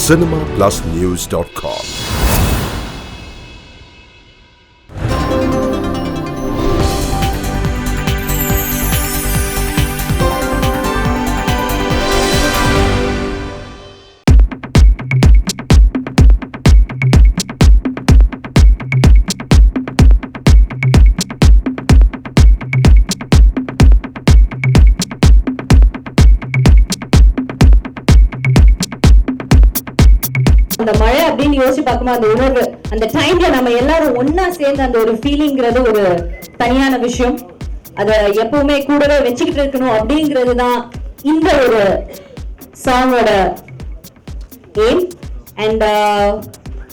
cinemaplusnews.com. அந்த மழை அப்படின்னு யோசிச்சு பார்க்கும்போது அந்த உணர்வு அந்த டைம்ல நம்ம எல்லாரும் ஒன்னா சேர்ந்து அந்த ஒரு ஃபீலிங்கிறது ஒரு தனியான விஷயம். அதை எப்பவுமே கூடவே வச்சுக்கிட்டு இருக்கணும் அப்படிங்கிறது தான் இந்த ஒரு சாங்கோட எய்ம். அண்ட்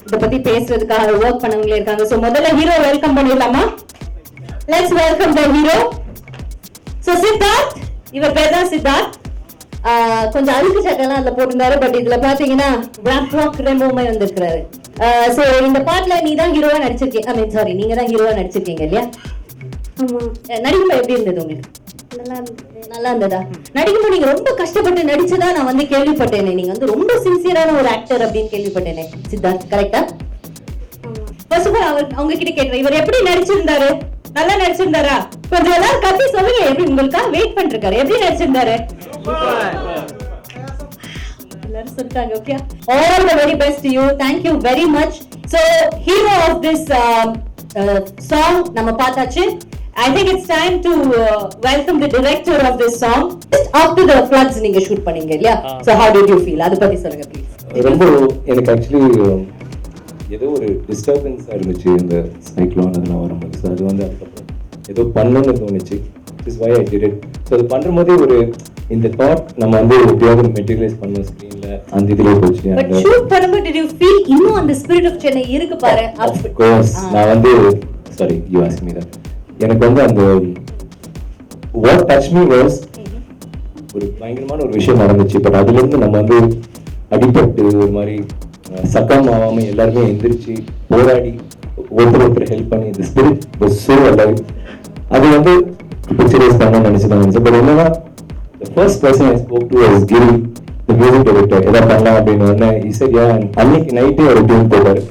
இதை பத்தி பேசுறதுக்காக ஒர்க் பண்ணவங்களே இருக்காங்க. ஸோ முதல்ல ஹீரோ வெல்கம் பண்ணிடலாமா? Let's welcome the hero. So Siddharth, இவர் பேர் தான் சித்தார்த். கொஞ்சம் அழுக்கு சட்டெல்லாம் அதுல போட்டிருந்தாரு. பட் இதுல பாத்தீங்கன்னா ரெமோமே வந்திருக்கிறாரு. சோ இந்த பாட்டுல நீ தான் ஹீரோவா நடிச்சிருக்கீங்க. ஐ மீன் சாரி, நீங்க தான் ஹீரோவா நடிச்சிருக்கீங்க இல்லையா? நடிப்பு எப்படி இருந்தது உங்களுக்கு? நல்லா இருந்ததா? நடிக்கும்போது நீங்க ரொம்ப கஷ்டப்பட்டு நடிச்சதா நான் வந்து கேள்விப்பட்டேனே. நீங்க வந்து ரொம்ப சின்சியரான ஒரு ஆக்டர் அப்படின்னு கேள்விப்பட்டேனே. சித்தார்த் கரெக்டா? ஃபர்ஸ்ட் ஆஃப் ஆல் அவங்க கிட்ட கேட்கிறேன், இவர் எப்படி நடிச்சிருந்தாரு? நல்லா நடிச்சிருந்தாரா? கொஞ்சம் எல்லாரும் கத்தி சொல்லுங்க. எப்படி உங்களுக்காக வெயிட் பண்ணிருக்காரு? எப்படி நடிச்சிருந்தாரு? எல்லாரும் சொல்றாங்க. Okay, all the very best to you. Thank you very much. So hero of this song நம்ம பார்த்தாச்சு. I think it's time to welcome the director of this song. Just after the floods நீங்க shoot பண்ணீங்க இல்லையா? So how did you feel? அத பத்தி சொல்லுங்க please. ரொம்ப எனக்கு ஆக்சுவலி ஏதோ ஒரு டிஸ்டர்பன்ஸா இருந்துச்சு இந்த சைக்ளோன் அதெல்லாம் வரும்போது. ஸோ அது வந்து அதுக்கப்புறம் ஏதோ பண்ணணும்னு தோணுச்சு. Is why I did it. So அது பண்ணும் போதே ஒரு இந்த தாட் நம்ம வந்து எப்படியாவது மெட்டீரியலைஸ் பண்ணோம் ஸ்க்ரீன்ல. அந்த இதுல போச்சு. பட் ஷூட் பண்ணும்போது did you feel இன்னும் அந்த ஸ்பிரிட் ஆஃப் சென்னை இருக்கு பாரு? Of course. நான் வந்து sorry you ask me that. எனக்கு வந்து அந்த வாட் டச் மீ வாஸ் ஒரு பயங்கரமான ஒரு விஷயம் நடந்துச்சு. பட் அதுல இருந்து நம்ம வந்து அடிபட்டு ஒரு மாதிரி சக்கம் ஆகாம எல்லாருமே எந்திரிச்சு போராடி ஒருத்தர் ஹெல்ப் பண்ணி இந்த ஸ்பிரிட் வாஸ் சோ அலைவ். அது வந்து பிக்சரைஸ் பண்ணணும்னு நினைச்சேன். பட் என்னன்னா the first person I spoke to was Giri, the music director. எதா பண்ணலாம் அப்படின்னு உடனே he said yeah. அன்னைக்கு நைட்டே ஒரு டியூன் போட்டாரு.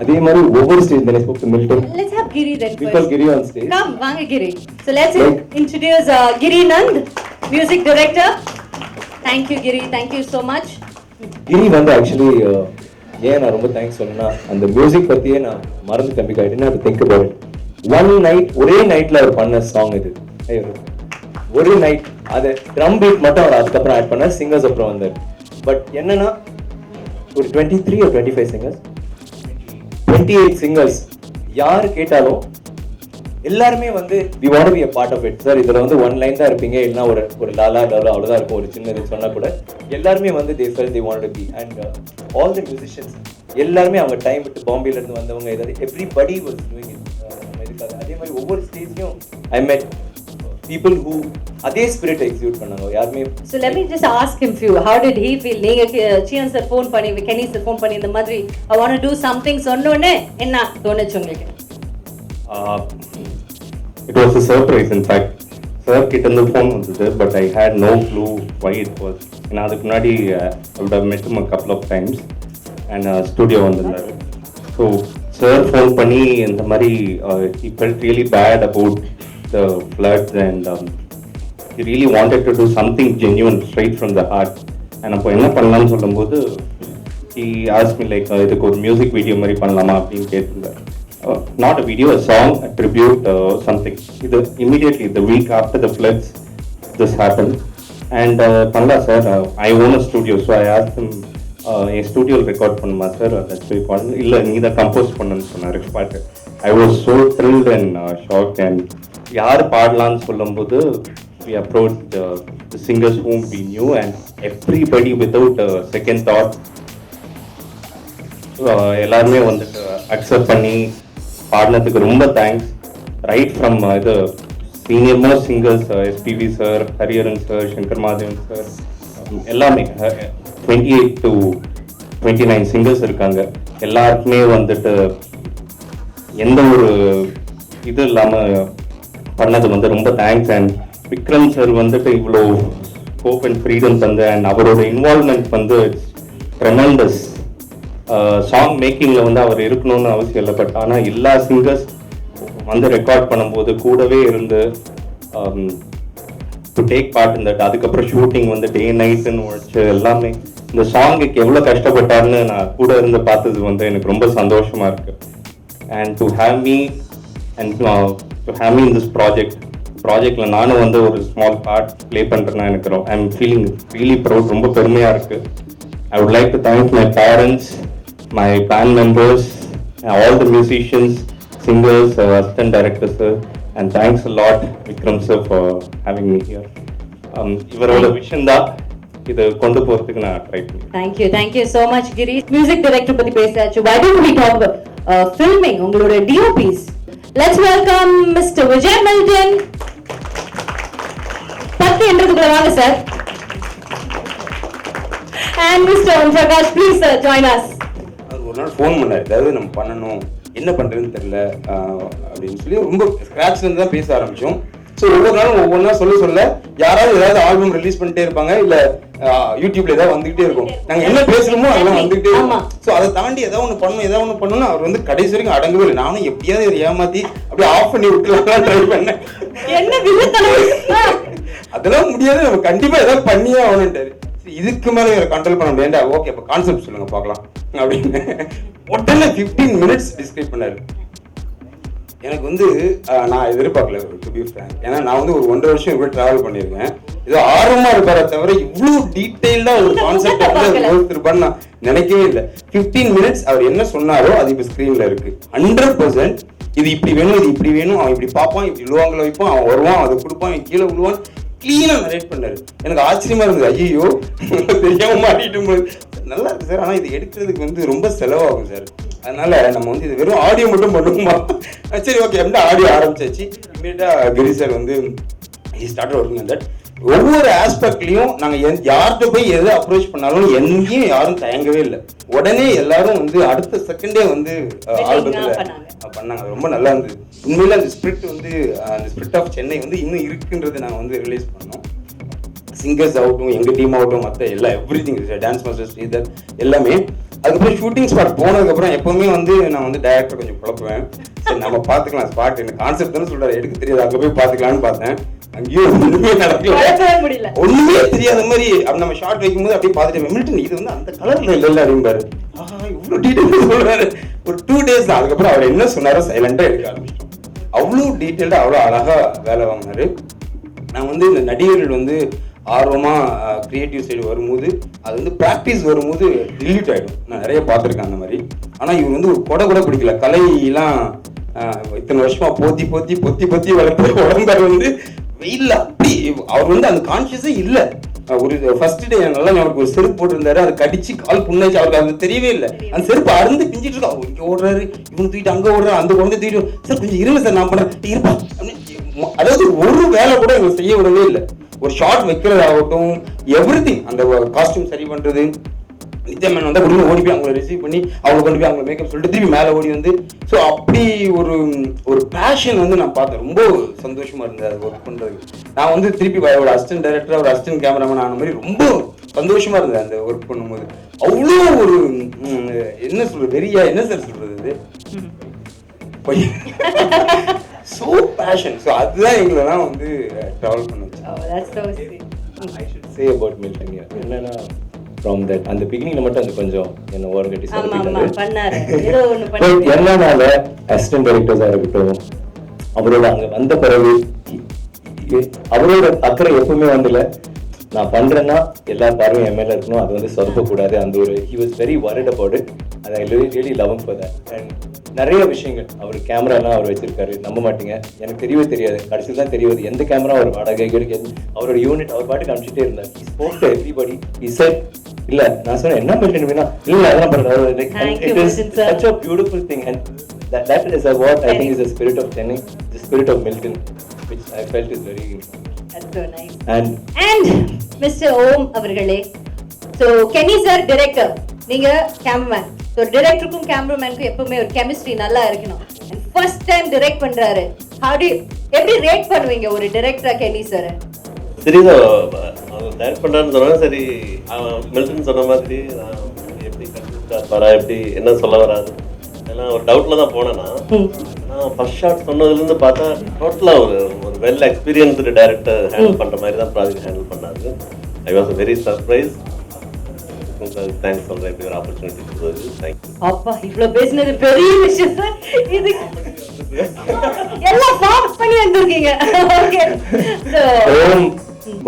அதே மாதிரி ஒவ்வொரு stage then I spoke to Milton. Let's have Giri then. We call Giri on stage. Come, vaanga Giri. So let's introduce Giri Nand, music director. Thank you Giri, thank you so much. Giri வந்து actually ஏன் நான் ரொம்ப thanks சொன்னா அந்த music பத்தியே நான் மறந்துட்டேன். Because I didn't have to think about it. One night ஒரே நைட்ல அவர் பண்ண சாங் இது. ஒரு நைட் அது ட்ரம் பீட் மட்டும் அவர் அதுக்கப்புறம் ஆட் பண்ண சிங்கர்ஸ் அப்புறம் வந்தார். பட் என்னன்னா ஒரு 23 or 25 சிங்கர்ஸ் 28 சிங்கர்ஸ் யார் கேட்டாலும் எல்லாருமே வந்து we want to be a part of it. Sir இதுல வந்து ஒன் லைன் தான் இருப்பீங்க, இல்லைன்னா ஒரு லாலா அவ்வளவுதான் இருக்கும். ஒரு சின்னது சொன்னா கூட எல்லாருமே வந்து they felt they wanted to be. And all the musicians எல்லாருமே அவங்க டைம் விட்டு பாம்பேல இருந்து வந்தவங்க ஏதாவது everybody was doing it. அதே மாதிரி ஒவ்வொரு ஸ்டேஜ்லயும் I met people who அதே ஸ்பிரிட் எக்ஸிக்யூட் பண்ணாங்க யாருமே. So let me just ask him few, how did he feel? நீங்க சியன் சார் ஃபோன் பண்ணி கெனி சார் ஃபோன் பண்ணி இந்த மாதிரி I want to do something சொன்னோனே என்ன தோணுச்சு உங்களுக்கு? It was a surprise in fact. Sir கிட்ட இருந்து ஃபோன் வந்தது. But I had no clue why it was. நான் அதுக்கு முன்னாடி I would have met him a couple of times and studio வந்திருந்தாரு. ஸோ சார் ஃபோன் பண்ணி இந்த மாதிரி he felt really bad about the floods and he really wanted to do something genuine straight from the heart. and அப்போ என்ன பண்ணலாம்னு சொல்லும்போது he asked me like இதுக்கு ஒரு மியூசிக் வீடியோ மாதிரி பண்ணலாமா அப்படின்னு கேட்டிருந்தார். Not a video, a song, a tribute, something. Immediately the week after the floods this happened and பண்ணலாம் sir. I own a studio, so I asked him என் ஸ்டுடியோவில் record பண்ணுமா sir? இல்லை நீ தான் கம்போஸ் பண்ணுன்னு சொன்னார் பாட்டு. I was so thrilled and shocked. and யார் பாடலான்னு சொல்லும்போது we approached the singers whom we knew and everybody without a second thought எல்லாருமே வந்துட்டு அக்செப்ட் பண்ணி பாடினதுக்கு ரொம்ப தேங்க்ஸ். ரைட் ஃப்ரம் இது senior most singers SPB sir, Hariharan sir, Shankar Madhavan sir, எல்லாமே 28 to 29 singers இருக்காங்க. எல்லாருக்குமே வந்துட்டு எந்த ஒரு இது இல்லாமல் பண்ணது வந்து ரொம்ப தேங்க்ஸ். அண்ட் விக்ரம் சார் வந்துட்டு இவ்வளோ ஸ்கோப் அண்ட் ஃப்ரீடம் தந்து அண்ட் அவரோட இன்வால்வ்மெண்ட் வந்து ட்ரெமெண்டஸ். சாங் மேக்கிங்கில் வந்து அவர் இருக்கணும்னு அவசியம் இல்லை. பட் ஆனால் எல்லா சிங்கர்ஸ் வந்து ரெக்கார்ட் பண்ணும்போது கூடவே இருந்து டு டேக் பார்ட் இந்த அதுக்கப்புறம் ஷூட்டிங் வந்து டே நைட்டுன்னு உழைச்சு எல்லாமே இந்த சாங்குக்கு எவ்வளோ கஷ்டப்பட்டாருன்னு நான் கூட இருந்து பார்த்தது வந்து எனக்கு ரொம்ப சந்தோஷமாக இருக்குது. And to have me in this ப்ராஜெக்டில் நானும் வந்து ஒரு ஸ்மால் பார்ட் ப்ளே பண்ணுறேன்னா எனக்கு I am feeling really proud, ரொம்ப பெருமையாக இருக்குது. I would like to thank my parents, my band members, all the musicians, singers, assistant directors, and thanks a lot, Vikram sir, for having me here. இவரோட விஷயம் தான் இது கொண்டு போறதுக்கு நான் ட்ரை பண்ணேன். Thank you so much, Giri. Music director பத்தி பேசாச்சு. Why don't we talk about filming? உங்களோட DOPs. Let's welcome Mr. Vijay Milton. பத்து என்றதுக்குள்ள வாங்க sir. And Mr. Om Prakash, please sir, join us. ஒரு நாள் ஃபோன் பண்ணாரு, ஏதாவது நம்ம பண்ணணும், என்ன பண்ணுறதுன்னு தெரியல அப்படின்னு சொல்லி ரொம்ப ஸ்க்ராட்ச்லேருந்து தான் பேச ஆரம்பித்தோம். ஸோ ஒவ்வொரு நாளும் ஒவ்வொன்றா சொல்ல யாராவது ஏதாவது ஆல்பம் ரிலீஸ் பண்ணிட்டே இருப்பாங்க, இல்லை யூடியூப்ல ஏதாவது வந்துகிட்டே இருக்கும். நாங்கள் என்ன பேசுகிறோமோ அதெல்லாம் வந்துகிட்டே இருக்கும். ஸோ அதை தாண்டி ஏதாவது ஒன்று பண்ணணும் அவர் வந்து கடைசி வரைக்கும் அடங்கவே இல்லை. நானும் எப்படியாவது ஏமாற்றி அப்படியே ஆஃப் பண்ணி விட்டுலாம் ட்ரை பண்ணேன். அதெல்லாம் முடியாது, நம்ம கண்டிப்பாக ஏதாவது பண்ணியே ஆகணுன்ட்டாரு. இதுக்கு மேலே கண்ட்ரோல் பண்ண முடியாண்டா, ஓகே இப்போ கான்செப்ட் சொல்லுங்க பார்க்கலாம் அப்படின்னு உடனே 15 minutes டிஸ்கிரைப் பண்ணாரு. எனக்கு வந்து நான் எதிர்பார்க்கல, டு பி ஃப்ராங்க். ஏன்னா நான் வந்து ஒரு 1.5 வருஷம் இவ்வளோ ட்ராவல் பண்ணியிருக்கேன். ஏதோ ஆர்வமா இருப்பார தவிர இவ்வளோ டீட்டெயிலாக ஒரு கான்செப்ட் வந்து நான் நினைக்கவே இல்லை. 15 minutes அவர் என்ன சொன்னாரோ அது இப்போ ஸ்க்ரீனில் இருக்கு. 100% இது இப்படி வேணும், இது இப்படி வேணும், அவன் இப்படி பார்ப்பான், இப்படி லோவாங்கில் வைப்பான், அவன் வருவான், அதை கொடுப்பான், அவன் கீழே விழுவான், கிளீனாக நரேட் பண்ணாரு. எனக்கு ஆச்சரியமா இருந்தது. ஐயோ தெரியாம மாட்டிட்டு நல்லா இருக்கு சார், ஆனால் இது எடுக்கிறதுக்கு வந்து ரொம்ப செலவாகும் சார், அதனால நம்ம வந்து இது வெறும் ஆடியோ மட்டும் பண்ணுவோமா? சரி ஓகே அப்படின்னா ஆடியோ ஆரம்பிச்சாச்சு. இமீடியட்டா கிரி சார் வந்து he started working on that. ஒவ்வொரு ஆஸ்பெக்ட்லையும் நாங்கள் யார்கிட்ட போய் எதை அப்ரோச் பண்ணாலும் எங்கேயும் யாரும் தயங்கவே இல்லை. உடனே எல்லாரும் வந்து அடுத்த செகண்டே வந்து ஆல்பத்தில் பண்ணாங்க. ரொம்ப நல்லா இருந்தது. உண்மையில அந்த ஸ்பிரிட் வந்து அந்த ஸ்பிரிட் ஆஃப் சென்னை வந்து இன்னும் இருக்குன்றது நாங்கள் வந்து ரிலீஸ் பண்ணோம். சிங்கர்ஸ் ஆகட்டும், எங்கள் டீம் ஆகட்டும், மற்ற எல்லா எவ்ரிதிங், டான்ஸ் மாஸ்டர் ஸ்ரீதர் எல்லாமே. அதுக்கப்புறம் ஷூட்டிங் ஸ்பாட் போனதுக்கப்புறம் எப்பவுமே வந்து நான் வந்து டைரக்டர் கொஞ்சம் குழப்புவேன். சரி நம்ம பார்த்துக்கலாம் ஸ்பாட், எனக்கு கான்செப்ட் தானே சொல்கிறாரு, எடுக்க தெரியாது, அங்கே போய் பார்த்துக்கலான்னு பார்த்தேன். அங்கேயும் ஒண்ணுமே நடக்கல, ஒண்ணுமே தெரியாத மாதிரி. அப்படி நம்ம ஷார்ட் வைக்கும்போது அப்படியே பார்த்துட்டு மில்டன் இது வந்து அந்த கலர்ல இல்ல அப்படின்பாரு. இவ்வளவு டீட்டெயில் சொல்றாரு. ஒரு 2 days தான். அதுக்கப்புறம் அவர் என்ன சொன்னாரோ சைலண்டா எடுக்க ஆரம்பிச்சோம். அவ்வளோ டீட்டெயில்டா அவ்வளோ அழகா வேலை வாங்கினாரு. நான் வந்து இந்த நடிகர்கள் வந்து ஆர்வமா கிரியேட்டிவ் சைடு வரும்போது அது வந்து ப்ராக்டிஸ் வரும்போது டிலீட் ஆகிடும். நான் நிறைய பார்த்துருக்கேன் அந்த மாதிரி. ஆனால் இவர் வந்து ஒரு கொடை கூட பிடிக்கல. கலையெல்லாம் இத்தனை வருஷமா போத்தி போத்தி பொத்தி பொத்தி வளர்த்த உடம்பர் வந்து வெயில்ல அப்படி அவர் வந்து அந்த கான்சியஸே இல்லை. ஒரு ஃபர்ஸ்ட் டே நல்லா அவருக்கு ஒரு செருப்பு போட்டிருந்தாரு, அதை கடிச்சு கால் புண்ணாச்சு. அவருக்கு அது தெரியவே இல்லை. அந்த செருப்பு அருந்து பிஞ்சிட்டு இருக்கா. இங்க ஓடுறாரு, இவனு தூக்கிட்டு அங்க ஓடுறாரு, அந்த குழந்தை தூக்கிட்டு சார் கொஞ்சம் இருங்க சார் நான் பண்றேன் இருப்பா. அதாவது ஒரு வேலை கூட எங்களுக்கு செய்ய விடவே இல்லை. ஒரு ஷார்ட் வைக்கிறதாகட்டும், எவ்ரிதிங், அந்த காஸ்டியூம் சரி பண்றது, நித்யமேன் வந்தால் உடனே ஓடி போய் அவங்கள ரிசீவ் பண்ணி அவங்க கொண்டு போய் அவங்க மேக்கப் சொல்லிட்டு திருப்பி மேலே ஓடி வந்து. ஸோ அப்படி ஒரு பேஷன் வந்து நான் பார்த்தேன். ரொம்ப சந்தோஷமா இருந்தது அது ஒர்க் பண்றது. நான் வந்து திருப்பி ஒரு அசிஸ்டன்ட் டைரக்டர், ஒரு அசிஸ்டன்ட் கேமராமேன் ஆன மாதிரி ரொம்ப சந்தோஷமா இருந்தது அந்த ஒர்க் பண்ணும்போது. அவ்வளோ ஒரு என்ன சொல்றது, வெறியா என்ன சார் சொல்றது, சோ பேஷன். ஸோ அதுதான் எங்களெல்லாம் வந்து ட்ராவல் பண்ண வச்சு. I should say about Milton here. என்னன்னா from that அந்த பிகினிங்ல மட்டும் அந்த கொஞ்சம் என்ன ஓரம் கட்டி பண்ணாரு. எல்லானால அசிஸ்டன்ட் டைரக்டர்ஸா இருக்கட்டும், அவரோட அங்க வந்த பிறகு அவரோட அக்கறை எப்பவுமே வந்துல நான் பண்றேன்னா எல்லா பார்வையும் என் மேல இருக்கணும், அது வந்து சொதப்பக்கூடாது. அந்த ஒரு he was very worried about it. and I really love him for that. and நிறைய விஷயங்கள் அவர் கேமராலாம் அவர் வச்சிருக்காரு, நம்ப மாட்டீங்க, எனக்கு தெரியவே தெரியாது. கடைசியில் தான் தெரியாது எந்த கேமரா அவர் வாடகை கிடைக்காது. அவரோட யூனிட் அவர் பாட்டுக்கு அனுப்பிச்சிட்டே இருந்தார். he spoke to everybody. he said இல்ல நான் சொன்னேன் என்ன மில்டன் வேணா இல்ல அதெல்லாம் பண்றாரு. it is such a beautiful thing, and that is what I think is the spirit of Chennai, the spirit of Milton, which I felt is very that's so nice. and Mr. Om அவர்களே, so Kenny sir director, நீங்க cameraman. So டிரெக்டருக்கும் கேமராமேனுக்கும் எப்பவுமே ஒரு chemistry நல்லா இருக்கணும். First time direct பண்றாரு. எப்படி rate பண்ணுவீங்க ஒரு டிரெக்டரா கென்னி சார்? சரி டைரக்ட் பண்ணுறான்னு சொன்னாங்க. சரி மில்டன் சொன்ன மாதிரி எப்படி வரா எப்படி என்ன சொல்ல வராது எல்லாம் ஒரு டவுட்ல தான் போனேன்னா நான் ஃபர்ஸ்ட் ஷாட் சொன்னதுலேருந்து பார்த்தா டோட்டலாக ஒரு வெல் எக்ஸ்பீரியன்ஸ்டு டைரக்டர் ஹேண்டில் பண்ணுற மாதிரி தான் ப்ராஜெக்ட் ஹேண்டில் பண்ணாரு. I was very surprise. Thanks சொல்கிறேன் இப்படி ஒரு ஆப்பர்ச்சுனிட்டி கொடுத்தது. தேங்க்யூ. அப்பா இவ்வளோ பேசினது பெரிய விஷயம் சார். இது எல்லாம் பாஸ் பண்ணி வந்திருக்கீங்க. Okay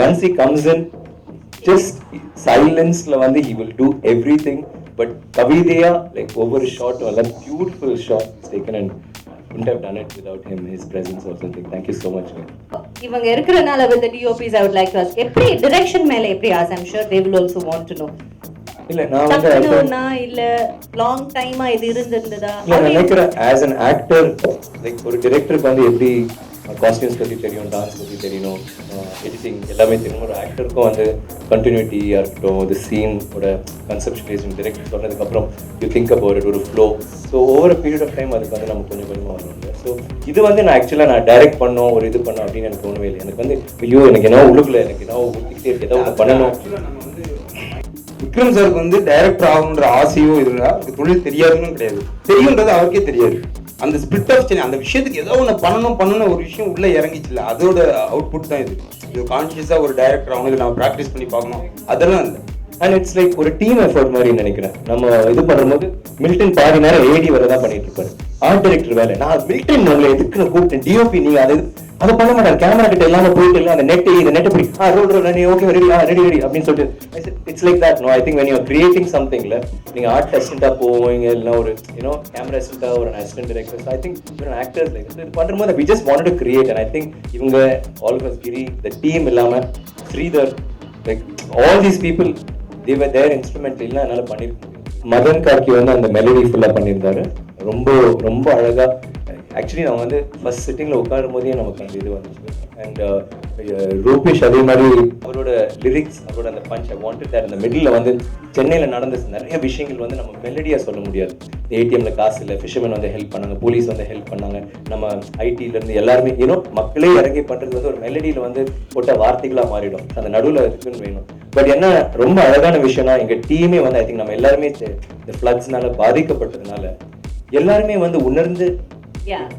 once he comes in just silence la வந்து he will do everything, but Kavideya like over a shot or a beautiful shot is taken and wouldn't have done it without him, his presence or something. Thank you so much. இவங்க இருக்கிறனால with the DOPs I would like to ask எப்படி direction மேல எப்படி as I'm sure they will also want to know. இல்ல நான் வந்து இல்ல long டைமா இது இருந்திருந்ததா இல்ல நினைக்கிறேன் as an actor like ஒரு டைரக்டருக்கு வந்து எப்படி காஸ்டியூம்ஸ் பத்தி தெரியும், டான்ஸ் பத்தி தெரியணும், எடிட்டிங் எல்லாமே தெரியும். ஒரு ஆக்டருக்கும் வந்து கண்டினியூட்டியாக இருக்கட்டும், ஒரு சீனோட கன்செப்ஷனலைசேஷன் டைரக்டர் சொன்னதுக்கப்புறம் யூ திங்க் அபவுட் இட் ஒரு flow. So over period of time அதுக்கு வந்து நம்ம கொஞ்சம் கொஞ்சமாக வரணும். ஸோ இது வந்து நான் ஆக்சுவலாக நான் டைரக்ட் பண்ணோம் ஒரு இது பண்ணோம் அப்படின்னு எனக்கு தோணவே இல்லை. எனக்கு வந்து ஐயோ எனக்கு என்ன உள்ளுக்குள்ள எனக்கு என்ன ஊற்றிக்கிட்டே இருக்கு, ஏதோ ஒன்று பண்ணணும். விக்ரம் சாருக்கு வந்து டைரக்டர் ஆகணுன்ற ஆசையோ இல்லை, அவருக்கு தொழில் தெரியாதுன்னு கிடையாது, தெரியுன்றது அவருக்கே தெரியாது. அந்த ஸ்பிரிட் ஆஃப் சேஞ்ச், அந்த விஷயத்துக்கு ஏதோ ஒன்று பண்ணணும் ஒரு விஷயம் உள்ளே இறங்கிச்சுல, அதோட அவுட்புட் தான் இது கான்ஷியஸாக ஒரு டைரக்டர் ஆகணும், நம்ம ப்ராக்டிஸ் பண்ணி பார்க்கணும், அதெல்லாம் இல்லை. அண்ட் இட்ஸ் லைக் ஒரு டீம் எஃபர்ட் மாதிரி நினைக்கிறேன். நம்ம இது பண்ணும்போது மில்டன் பாதி நேரம் ஏடி வரை தான் பண்ணிட்டு இருப்பாரு, ஆர்ட் டைரக்டர் வேலை. நான் மில்டன் நம்மளை எதுக்குன்னு கூப்பிட்டேன், டிஓபி நீங்க அதை பண்ண மாட்டாங்க, கேமரா கிட்ட எல்லாமே போயிட்டு இல்லை, அந்த நெட் இந்த நெட் எப்படி roll ready okay ready ready அப்படின்னு சொல்லிட்டு it's like that. No I think when you are creating somethingல நீங்க ஆர்ட் அசிஸ்டண்டா போவீங்க, இல்லை ஒரு கேமரா அசிஸ்டண்டா ஒரு assistant director. I think actors like இது பண்ணும்போது we just wanted to create, and I think இவங்க all of us Giri the team இல்லாம Sridhar like all these people they were there instrumental இல்ல என்னால பண்ணிருக்க முடியும். மதன் கார்கி வந்து அந்த மெலடி ஃபுல்லா பண்ணியிருந்தாரு, ரொம்ப ரொம்ப அழகா. ஆக்சுவலி நான் வந்து ஃபர்ஸ்ட் சிட்டிங்ல உட்காரும் போதே நமக்கு அந்த இது வந்துச்சு. அண்ட் ரூபேஷ் அதே மாதிரி அவரோட லிரிக்ஸ், அவரோட அந்த பஞ்ச் ஐ வாண்டட் தட். அந்த மிடில் வந்து சென்னையில் நடந்த நிறைய விஷயங்கள் வந்து நம்ம மெலடியாக சொல்ல முடியாது. ஏடிஎம்ல காசு இல்லை, ஃபிஷர்மேன் வந்து ஹெல்ப் பண்ணாங்க, போலீஸ் வந்து ஹெல்ப் பண்ணாங்க, நம்ம ஐடியிலேருந்து எல்லாருமே மக்களே இறங்கி பண்ணுறது வந்து ஒரு மெலடியில் வந்து போட்ட வார்த்தைகளாக மாறிடும். அந்த நடுவில் இருக்குன்னு வேணும். பட் என்ன ரொம்ப அழகான விஷயம்னா எங்கள் டீமே வந்து ஐ திங்க் நம்ம எல்லாருமே இந்த ஃப்ளட்ஸ்னால பாதிக்கப்பட்டதுனால எல்லாருமே வந்து உணர்ந்து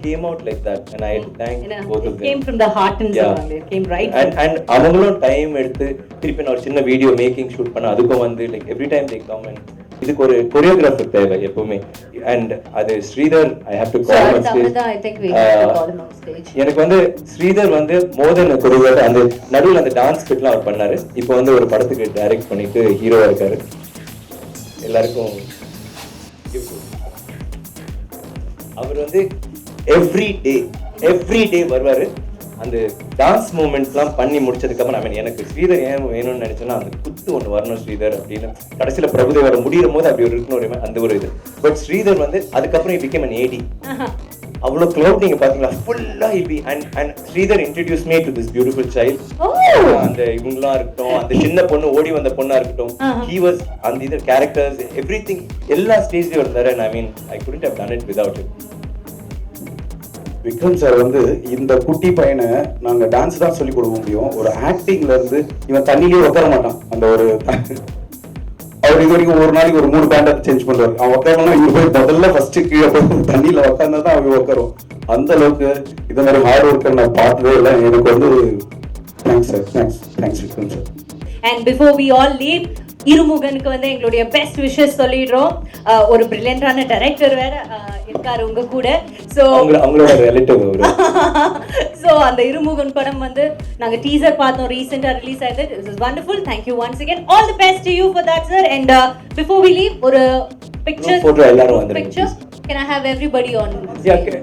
came out like that, and I thank both of them. Came from the heart and soul. It came right. And அவங்களும் டைம் எடுத்து திருப்பி நான் ஒரு சின்ன வீடியோ மேக்கிங் ஷூட் பண்ண, அதுக்கும் வந்து like every time they come and இதுக்கு ஒரு கொரியோகிராஃபர் தேவை எப்பவுமே. அண்ட் அது Sridhar I have to call on stage. I think we have to call him on stage. எனக்கு வந்து ஸ்ரீதர் வந்து மோர் தென் கொரியோகிராஃபர், அந்த நடுவில் அந்த டான்ஸ் ஸ்கிட்லாம் அவர் பண்ணாரு. இப்போ வந்து ஒரு படத்துக்கு டைரக்ட் பண்ணிட்டு ஹீரோவா இருக்காரு. எல்லாருக்கும் அவர் வந்து எவ்ரி டே வருவாரு. அந்த டான்ஸ் மூமெண்ட்ஸ்லாம் பண்ணி முடிச்சதுக்கு அப்புறம் எனக்கு ஸ்ரீதர் ஏன் வேணும்னு நினைச்சேன்னா அந்த குத்து ஒன்று வரணும் ஸ்ரீதர் அப்படின்னு. கடைசியில் பிரபுதேவரை முடியும் போது அப்படி ஒரு இருக்கணும் அந்த ஒரு இது. பட் ஸ்ரீதர் வந்து அதுக்கப்புறம் became an AD. அவ்வளோ க்ளவுட் நீங்க பாத்தீங்களா ஃபுல்லா Hibi. And Sridhar introduce me to this beautiful child. அந்த இவங்களா இருக்கட்டும், அந்த சின்ன பொண்ணு ஓடி வந்த பொண்ணா இருக்கட்டும், he was அந்த இது கேரக்டர்ஸ் எவ்ரிதிங் எல்லா ஸ்டேஜ்லயும் இருந்தாரு. and I mean I couldn't have done it without him. Vikram sir வந்து இந்த குட்டி பையனை நாங்க டான்ஸ் தான் சொல்லி கொடுக்க முடியும். ஒரு ஆக்டிங்ல இருந்து இவன் தண்ணிலேயே உட்கார மாட்டான். அந்த ஒரு அவர் இது வரைக்கும் ஒரு நாளைக்கு ஒரு 3 பேண்டை சேஞ்ச் பண்ணுவார். அவன் உட்காரனா இவங்க போய் முதல்ல ஃபர்ஸ்ட் கீழே போய் தண்ணியில உட்கார்ந்தா தான் அவங்க உட்காரும். அந்த அளவுக்கு இந்த மாதிரி ஹார்ட் ஒர்க்கர் நான் பார்த்ததே இல்லை. எனக்கு வந்து thanks sir, thanks Vikram sir. And before we all leave, இருமுகனுக்கு வந்து எங்களுடைய பெஸ்ட் விஷஸ் சொல்லிடுறோம். ஒரு பிரில்லியன்டான டைரக்டர் வேற இருக்காரு உங்க கூட. சோ அவங்களோட ரிலேட்டிவ் அவரு. சோ அந்த இருமுகன் படம் வந்து நாங்க டீசர் பார்த்தோம், ரீசன்ட்டா ரிலீஸ் ஆயிருக்கு. This is wonderful. Thank you once again. All the best to you for that sir. And before we leave, ஒரு picture photo எல்லாரும் வந்துருங்க. Can I have everybody on? Yeah, okay.